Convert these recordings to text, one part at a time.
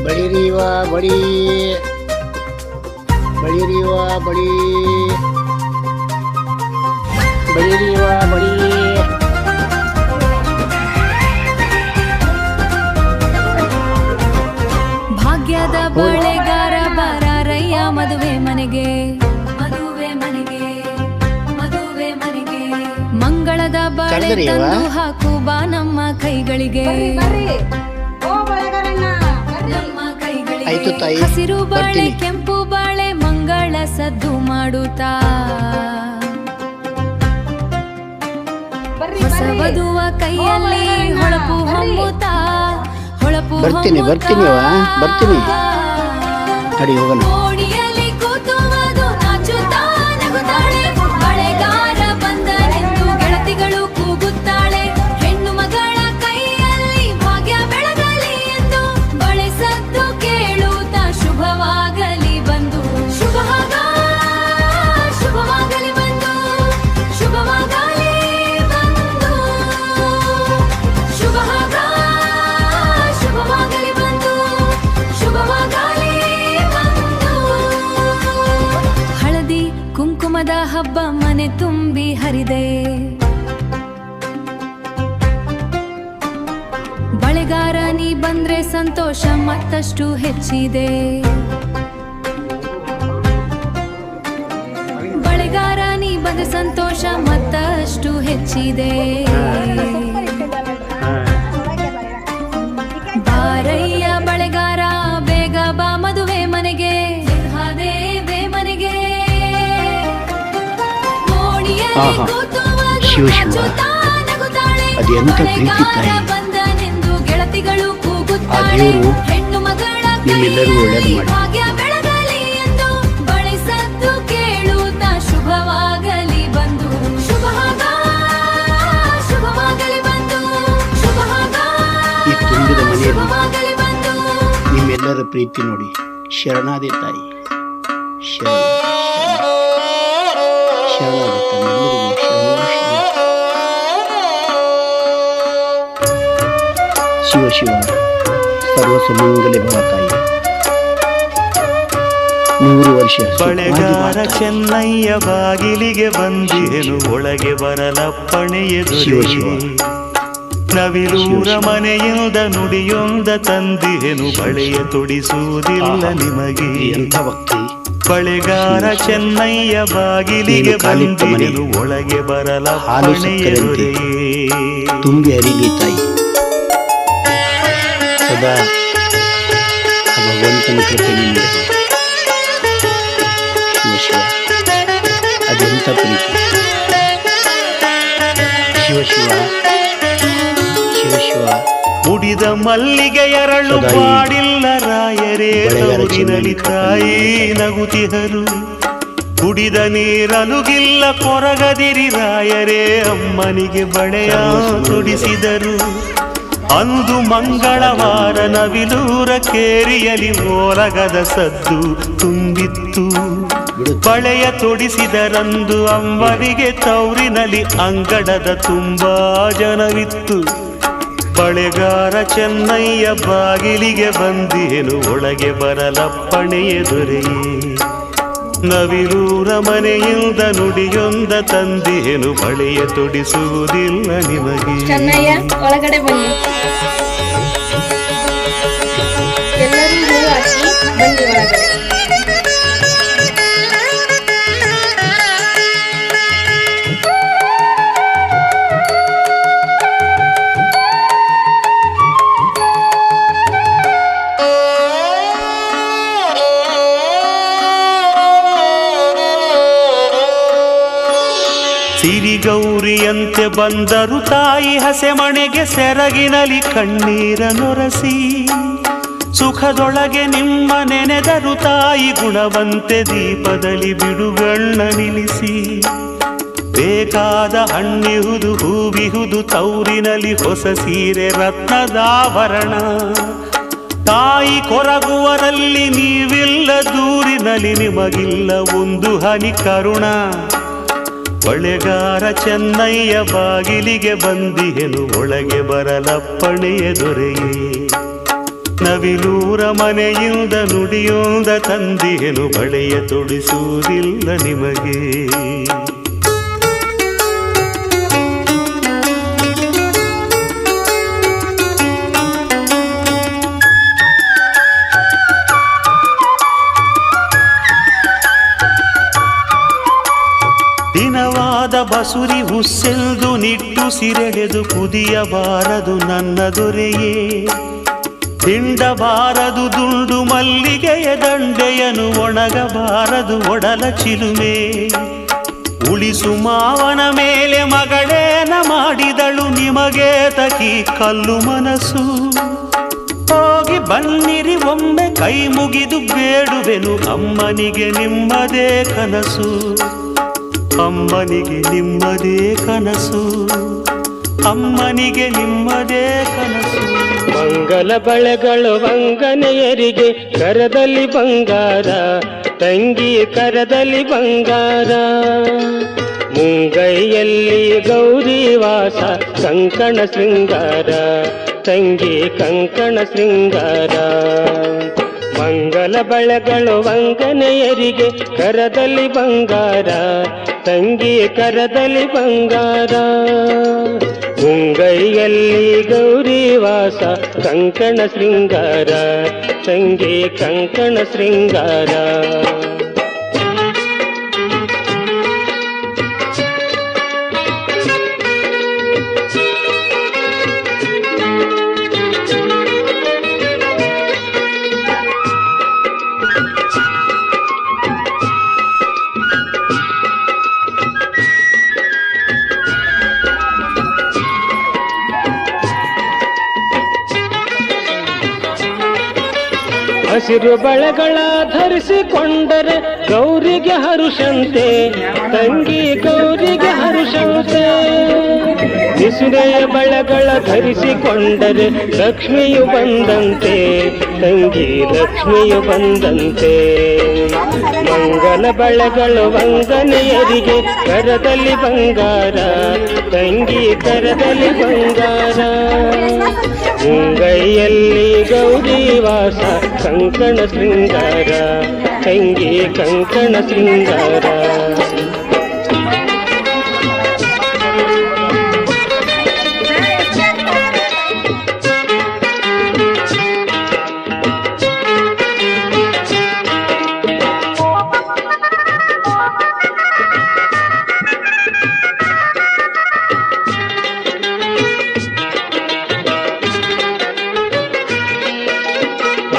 ಬಳಿರಿವ ಬಳಿ ಬಳಿರಿವ ಬಳಿ ಬಳಿರಿವ ಬಳಿ ಭಾಗ್ಯದ ಬಳೆಗಾರ ಬರಾರಯ್ಯ ಮದುವೆ ಮನೆಗೆ ಮದುವೆ ಮನೆಗೆ ಮದುವೆ ಮನೆಗೆ ಮಂಗಳದ ಬಳೆ ತಂದು ಹಾಕು ಬಾ ನಮ್ಮ ಕೈಗಳಿಗೆ ಹಸಿರು ಬಾಳೆ ಕೆಂಪು ಬಾಳೆ ಮಂಗಳ ಸದ್ದು ಮಾಡುತ್ತಾ ಹೊಸವಧುವ ಕೈಯಲ್ಲಿ ಹೊಳಪು ಹೊಮ್ಮುತ್ತಾ ಹೊಳಪು ಬರ್ತೀನಿ ನಡಿ ಹೋಗೋಣ. ಓಣಿಯಲ್ಲಿ ಕೂತು ಮಧು ನಾಚುತ್ತಾ ನಗುತ್ತಾಳೆ, ಬಳೆಗಾರ ಬಂದನೆಂದು ಗೆಳತಿಗಳು ಕೂಗುತ್ತಾಳೆ. ಹೆಣ್ಣು ಮಗಳ ಕೈಯಲ್ಲಿ ಭಾಗ್ಯ ಬೆಳಗಲಿ ಎಂದು ಬಳೆ ಸದ್ದು ಕೇಳುತ್ತಾ ಶುಭವಾಗಲಿ ಬಂದು ಶುಭವಾಗಲಿ ಬಂದು ಶುಭವಾಗಲಿ ಬಂದು ಶುಭವಾಗಲಿ ಬಂದು ಶುಭವಾಗಲಿ ಬಂದು. ಹಳದಿ ಕುಂಕುಮದ ಹಬ್ಬ ಮನೆ ತುಂಬಿ ಹರಿದೆ, ಬಳೆಗಾರ ನೀ ಬಂದ್ರೆ ಸಂತೋಷ ಮತ್ತಷ್ಟು ಹೆಚ್ಚಿದೆ. ಬಳೆಗಾರ ನೀ ಬಂದ್ರೆ ಸಂತೋಷ ಮತ್ತಷ್ಟು ಹೆಚ್ಚಿದೆ. ಬಾರಯ್ಯ ಬಳೆಗಾರ ಬೇಗ ಬಾ ಮದುವೆ ಮನೆಗೆ, ದೇವೆ ಮನೆಗೆ. ಓಣಿಯಲ್ಲಿ ಕೂತು ಮಧು ನಾಚುತ್ತಾ ನಗುತ್ತಾಳೆ, ಬಳೆಗಾರ ಬಂದನೆಂದು ಗೆಳತಿಗಳು ಕೂಗುತ್ತಾಳೆ. ಹೆಣ್ಣು ಮಗಳ ಕೈಯಲ್ಲಿ ಭಾಗ್ಯ ಬೆಳಗಲಿ ಎಂದು ಬಳೆ ಸದ್ದು ಕೇಳುತ್ತಾ ಶುಭವಾಗಲಿ ಬಂದು ಶುಭವಾಗಲಿ ಬಂದು ಶುಭವಾಗಲಿ ಬಂದು. ನಿಮ್ಮೆಲ್ಲರ ಪ್ರೀತಿ ನೋಡಿ ಶರಣಾದೆ ತಾಯಿ, ಶಿವ ಶಿವ ಸರ್ವ ಸುಮಂಗಲಿ ಭವ ತಾಯಿ. 100 ವರ್ಷ ಬಳೆಗಾರ ಚೆನ್ನಯ್ಯ ಬಾಗಿಲಿಗೆ ಬಂದಿಹೆನು, ಒಳಗೆ ಬರಲಪ್ಪಣೆಯೆದುರು ನವಿಲೂರ ಮನೆಯಿಂದ ನುಡಿಯೊಂದ ತಂದಿಹೆನು, ಬಳೆಯ ತೊಡಿಸುವುದಿಲ್ಲ ನಿಮಗೆ. ಬಳೆಗಾರ ಚೆನ್ನಯ್ಯ ಬಾಗಿಲಿಗೆ ಬಂದಿಹೆನು, ಒಳಗೆ ಬರಲಪ್ಪಣೆಯೆದುರೇ ತುಂಬಿ ಹರಿಲಿ ತಾಯಿ. ಸದಾ ಭಗವಂತನ ಕೃಪೆ ನಿಮಗೆ. ಶಿವ ಅದೆಂತ ಪ್ರೀತಿ. ಶಿವ ಮುಡಿದ ಮಲ್ಲಿಗೆ ಎರಳು ಮಾಡಿಲ್ಲ ರಾಯರೇ, ತೌರಿನಲ್ಲಿ ತಾಯಿ ನಗುತಿಹರು. ಕುಡಿದ ನೀರನುಗಿಲ್ಲ ಕೊರಗದಿರಿ ರಾಯರೇ, ಅಮ್ಮನಿಗೆ ಬಳೆಯ ತೊಡಿಸಿದರು. ಅಂದು ಮಂಗಳವಾರ ನವಿಲೂರ ಕೇರಿಯಲಿ ಓಲಗದ ಸದ್ದು ತುಂಬಿತ್ತು. ಬಳೆಯ ತೊಡಿಸಿದರಂದು ಅಮ್ಮನಿಗೆ ತೌರಿನಲ್ಲಿ ಅಂಗಡದ ತುಂಬಾ ಜನವಿತ್ತು. ಬಳೆಗಾರ ಚೆನ್ನಯ್ಯ ಬಾಗಿಲಿಗೆ ಬಂದಿಹೆನು, ಒಳಗೆ ಬರಲಪ್ಪಣೆಯೆದುರೆಯೇ ನವಿಲೂರ ಮನೆಯಿಂದ ನುಡಿಯೊಂದ ತಂದಿಹೆನು, ಬಳೆಯ ತೊಡಿಸುವುದಿಲ್ಲ ನಿಮಗೆ. ಚೆನ್ನಯ್ಯ ಒಳಗಡೆ ಬನ್ನಿ, ಎಲ್ಲರೂ ಹೂ ಹಾಕಿ ಬನ್ನಿ ಒಳಗಡೆ. ಸಿರಿಗೌರಿಯಂತೆ ಬಂದರು ತಾಯಿ ಹಸೆಮಣೆಗೆ, ಸೆರಗಿನಲಿ ಕಣ್ಣೀರ ನೊರಸಿ. ಸುಖದೊಳಗೆ ನಿಮ್ಮ ನೆನೆದರು ತಾಯಿ, ಗುಣವಂತೆ ದೀಪದಲ್ಲಿ ಬಿಡುಗಣ್ಣ ನಿಲ್ಲಿಸಿ. ಬೇಕಾದ ಹಣ್ಣಿಹುದು ಹೂವಿಹುದು ತೌರಿನಲ್ಲಿ ಹೊಸ ಸೀರೆ ರತ್ನದಾಭರಣ. ತಾಯಿ ಕೊರಗುವರಲ್ಲಿ ನೀವಿಲ್ಲ, ದೂರಿನಲ್ಲಿ ನಿಮಗಿಲ್ಲ ಒಂದು ಹನಿ ಕರುಣ. ಬಳೆಗಾರ ಚೆನ್ನಯ್ಯ ಬಾಗಿಲಿಗೆ ಬಂದಿಹೆನು, ಒಳಗೆ ಬರಲಪ್ಪಣೆಯೆದುರೆಯೇ ನವಿಲೂರ ಮನೆಯಿಂದ ನುಡಿಯೊಂದ ತಂದಿಯನು ಬಳೆಯ ತೊಡಿಸುವುದಿಲ್ಲ ನಿಮಗೆ. ದಿನವಾದ ಬಸುರಿ ಹುಸ್ಸೆಲ್ದು ನಿಟ್ಟು ಸಿರೆಳೆದು ಕುದಿಯಬಾರದು ನನ್ನ ದೊರೆಯೇ. ಹಿಂಡಬಾರದು ದುಂಡು ಮಲ್ಲಿಗೆಯ ದಂಡೆಯನು ಒಣಗಬಾರದು ಒಡಲ ಚಿಲುಮೆ. ಉಳಿಸು ಮಾವನ ಮೇಲೆ ಮಗಳೇನ ಮಾಡಿದಳು ನಿಮಗೆ ತಕಿ ಕಲ್ಲು ಮನಸ್ಸು. ಹೋಗಿ ಬನ್ನಿರಿ ಒಮ್ಮೆ ಕೈ ಮುಗಿದು ಬೇಡುವೆನು ಅಮ್ಮನಿಗೆ ನಿಮ್ಮದೇ ಕನಸು. ಅಮ್ಮನಿಗೆ ನಿಮ್ಮದೇ ಕನಸು, ಅಮ್ಮನಿಗೆ ನಿಮ್ಮದೇ ಕನಸು. ಮಂಗಲ ಬಳೆಗಳು ವಂಗನೆಯರಿಗೆ ಕರದಲ್ಲಿ ಬಂಗಾರ, ತಂಗಿ ಕರದಲ್ಲಿ ಬಂಗಾರ. ಮುಂಗೈಯಲ್ಲಿ ಗೌರಿ ವಾಸ ಕಂಕಣ ಶೃಂಗಾರ, ತಂಗಿ ಕಂಕಣ ಶೃಂಗಾರ. ಮಂಗಲ ಬಳೆಗಳು ವಂಗನೆಯರಿಗೆ ಕರದಲ್ಲಿ ಬಂಗಾರ, ತಂಗಿ ಕರದಲ್ಲಿ ಬಂಗಾರ. ಮುಂಗೈಯಲ್ಲಿ ಗೌರಿ ವಾಸ ಕಂಕಣ ಶೃಂಗಾರ, ತಂಗಿ ಕಂಕಣ ಶೃಂಗಾರ. ಹಸಿರು ಬಳೆಗಳ ಧರಿಸಿಕೊಂಡರೆ ಗೌರಿಗೆ ಹರುಷಂತೆ, ತಂಗಿ ಗೌರಿಗೆ ಹರುಷಂತೆ. ನಿಸುರೆಯ ಬಳೆಗಳ ಧರಿಸಿಕೊಂಡರೆ ಲಕ್ಷ್ಮಿಯು ಬಂದಂತೆ, ತಂಗಿ ಲಕ್ಷ್ಮಿಯು ಬಂದಂತೆ. ಮಂಗಲ ಬಳೆಗಳು ವಂಗನೆಯರಿಗೆ ಕರದಲ್ಲಿ ಬಂಗಾರ, ತಂಗಿ ಕರದಲ್ಲಿ ಬಂಗಾರ. ಮುಂಗೈಯಲ್ಲಿ ಗೌರಿ ವಾಸ ಕಂಕಣ ಶೃಂಗಾರ, ತಂಗಿ ಕಂಕಣ ಶೃಂಗಾರ.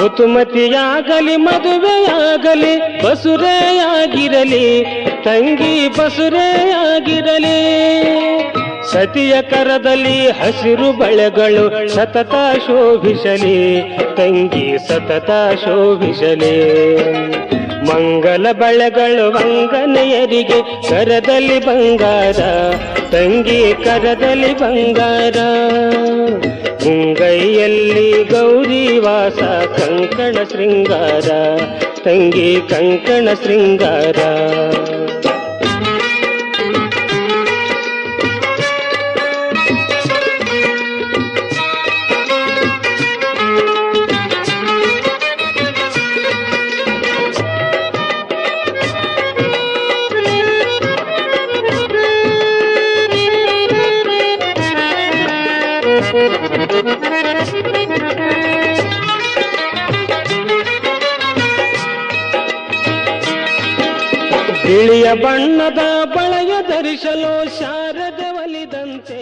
ಋತುಮತಿಯಾಗಲಿ ಮದುವೆಯಾಗಲಿ ಬಸುರೆಯಾಗಿರಲಿ, ತಂಗಿ ಬಸುರೆಯಾಗಿರಲಿ. ಸತಿಯ ಕರದಲ್ಲಿ ಹಸಿರು ಬಳೆಗಳು ಸತತ ಶೋಭಿಸಲಿ, ತಂಗಿ ಸತತ ಶೋಭಿಸಲಿ. ಮಂಗಲ ಬಳೆಗಳು ವಂಗನೆಯರಿಗೆ ಕರದಲ್ಲಿ ಬಂಗಾರ, ತಂಗಿ ಕರದಲ್ಲಿ ಬಂಗಾರ. ಮುಂಗೈಯಲ್ಲಿ ಗೌರಿ ವಾಸ ಕಂಕಣ ಶೃಂಗಾರ, ತಂಗಿ ಕಂಕಣ ಶೃಂಗಾರ. ಬಿಳಿಯ ಬಣ್ಣದ ಬಳೆಯ ಧರಿಸಲು ಶಾರದೆ ಒಲಿದಂತೆ